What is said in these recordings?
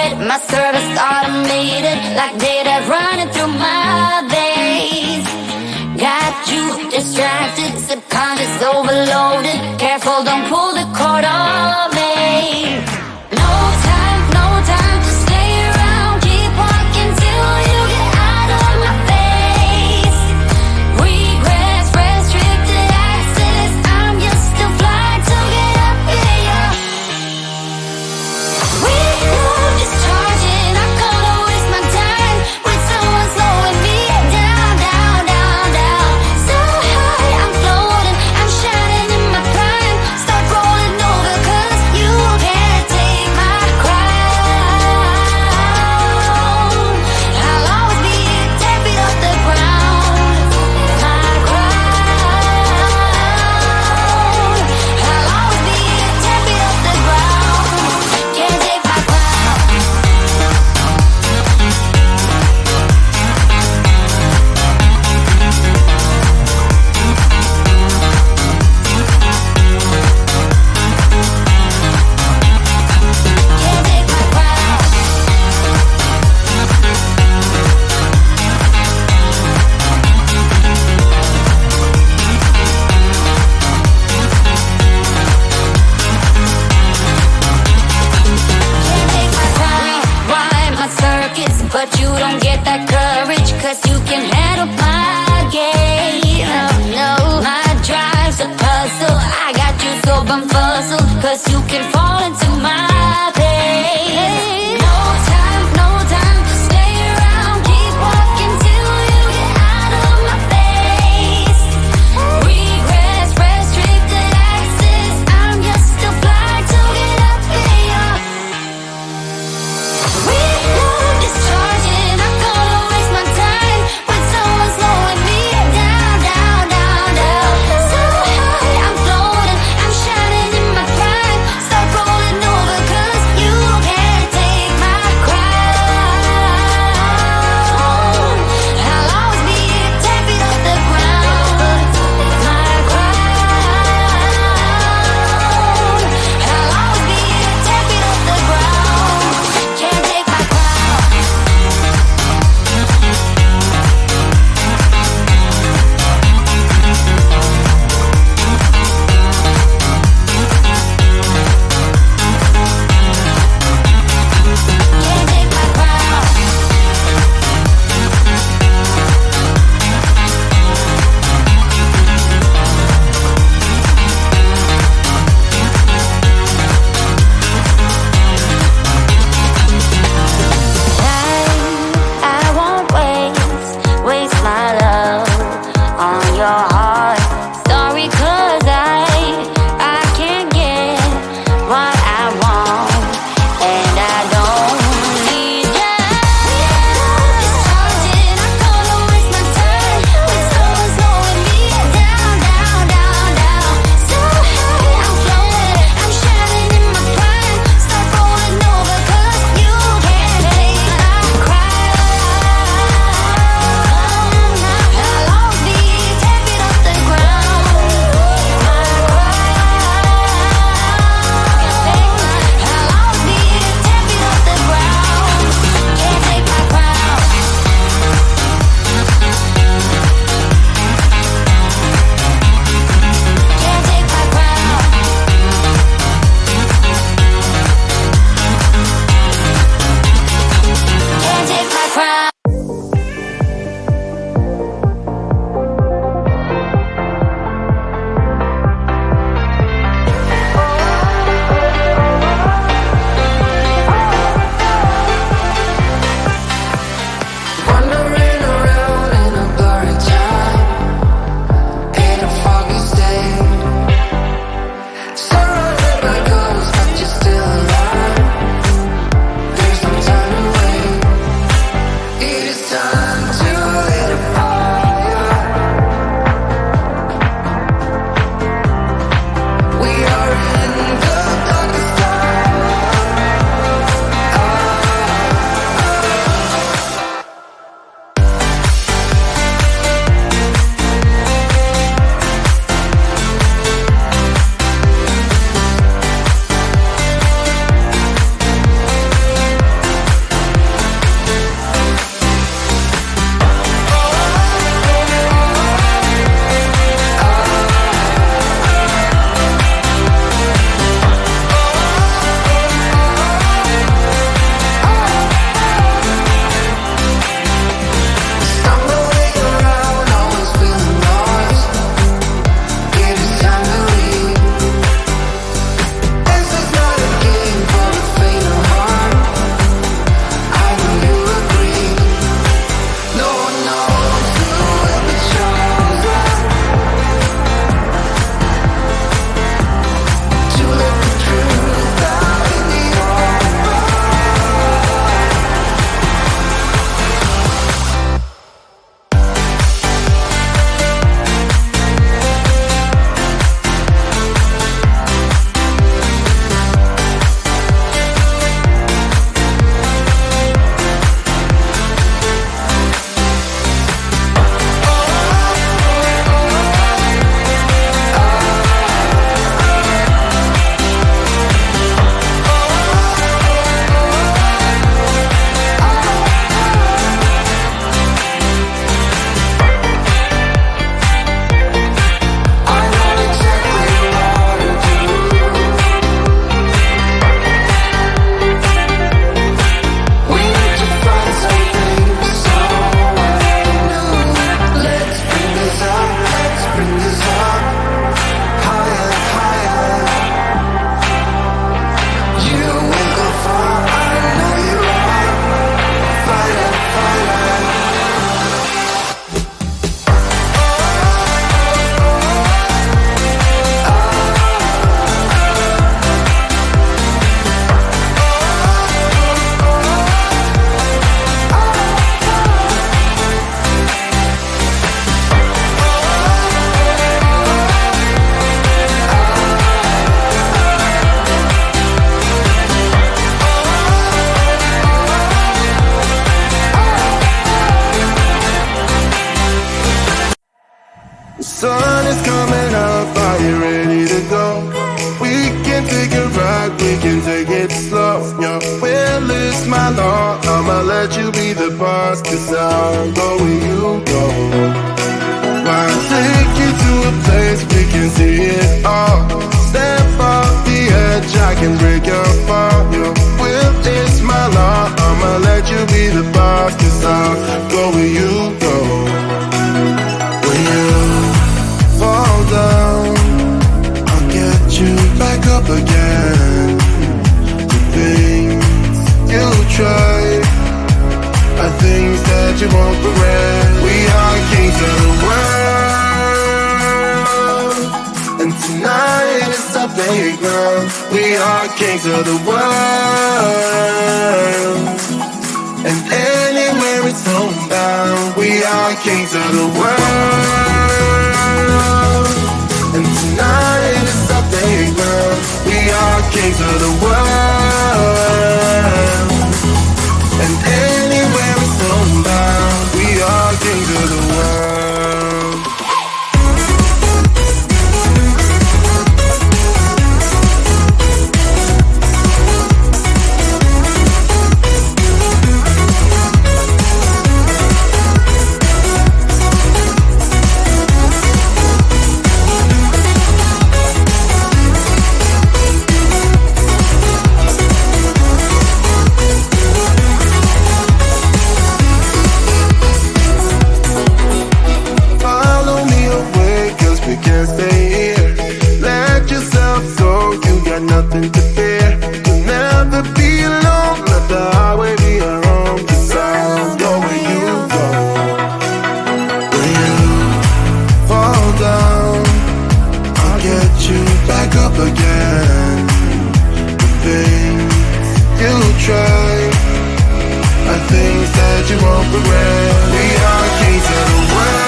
it. My service automated, like data running through my veins. Got you distracted, subconscious overloaded. Careful, don't pull the cord on me. No time to stay around. Keep walking till you get out of my face. Regrets, restricted access. I'm just a flight to get up in ya. We love discharging. I can't waste my time with someone slowing me down, down, down, down. So high, I'm floating, I'm shining in my prime. Start rolling over 'cause you can't take my crown. I'll always be 10 feet off the ground. My crown. I'll always be 10 feet off the ground. Can't take my crown. Can't take my crown. Can't take my crown. Rhyme my circuits, but you don't get that courage, 'cause you can handle my game. No, my drive's a puzzle. I got you so bumfuzzled, 'cause you can fall into my pain. No time to stay around. Keep walking till you get out of my face. Regrets, restricted access. I'm just a flight to get up in ya. We love discharging. I can't waste my time with someone slowing me down, down, down, down. So high, I'm floating, I'm shining in my prime. Start rolling Sun is coming up, are you ready to go? We can take a ride, we can take it slow. Your will is my law, I'ma let you be the boss, 'cause I'll go where you go. I'll take you to a place we can see it all. Step off the edge, I can break your fall. Your will is my law, I'ma let you be the boss, 'cause I'll go where you go. When you fall down, I'll get you back up again. The things you try are things that you won't regret. We are kings of the world, and tonight is our playground. We are kings of the world, and anywhere it's homebound. We are kings of the world, and tonight is our playground. We are kings of the world, and anywhere it's homebound. We are kings of the world. Nothing to fear, you'll never be alone. Let the highway be our home, 'cause I'll go where you go. When you fall down, I'll get you back up again. The things you try are things that you won't regret. We are kings of the world,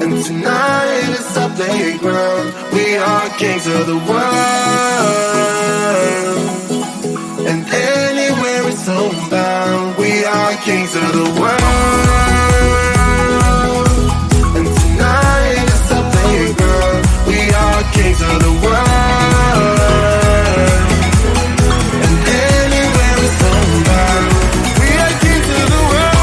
and tonight is our playground. We are kings of the world, and anywhere it's homebound. We are kings of the world, and tonight is our playground. We are kings of the world, and anywhere it's homebound. We are kings of the world.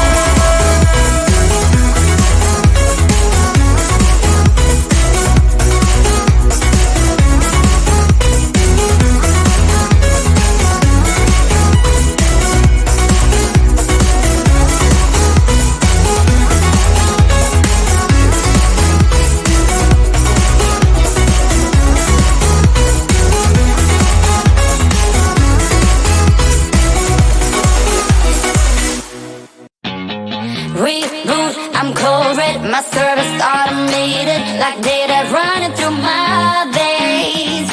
Reboot, I'm cold red, my service automated, like data running through my veins.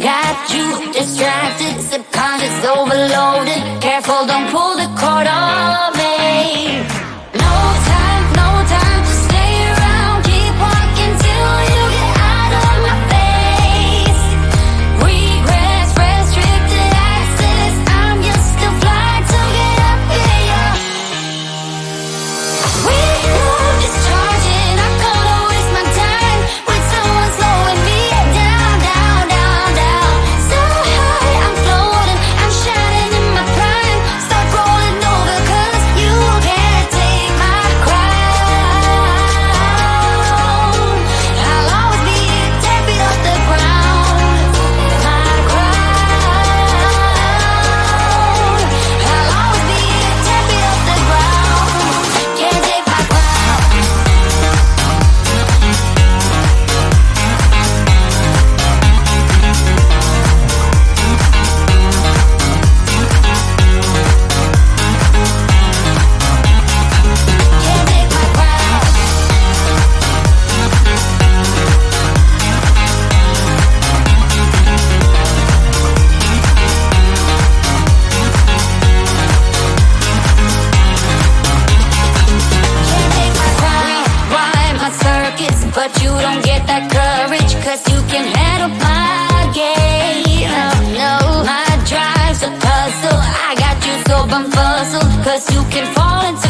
Got you distracted, subconscious overloaded. Careful, don't pull the cord on me. No time to stay around. Keep walking till you get out of my face. Regrets, restricted access. I'm used to fly to get up here. We move discharging. I'm gonna waste my time with someone slowing me down, down, down, down. So high, I'm floating. I'm shining in my prime. Start rolling over, 'cause you can't take my crown. I'll always be 10 feet off the ground. My crown. I'll always be 10 feet off the ground. Can't take my crown. Can't take my crown. Can't take my crown. Rewind my circuits, but you don't get that courage, 'cause you can handle my game. No, my drive's a puzzle. I got you so bumfuzzled, 'cause you can fall into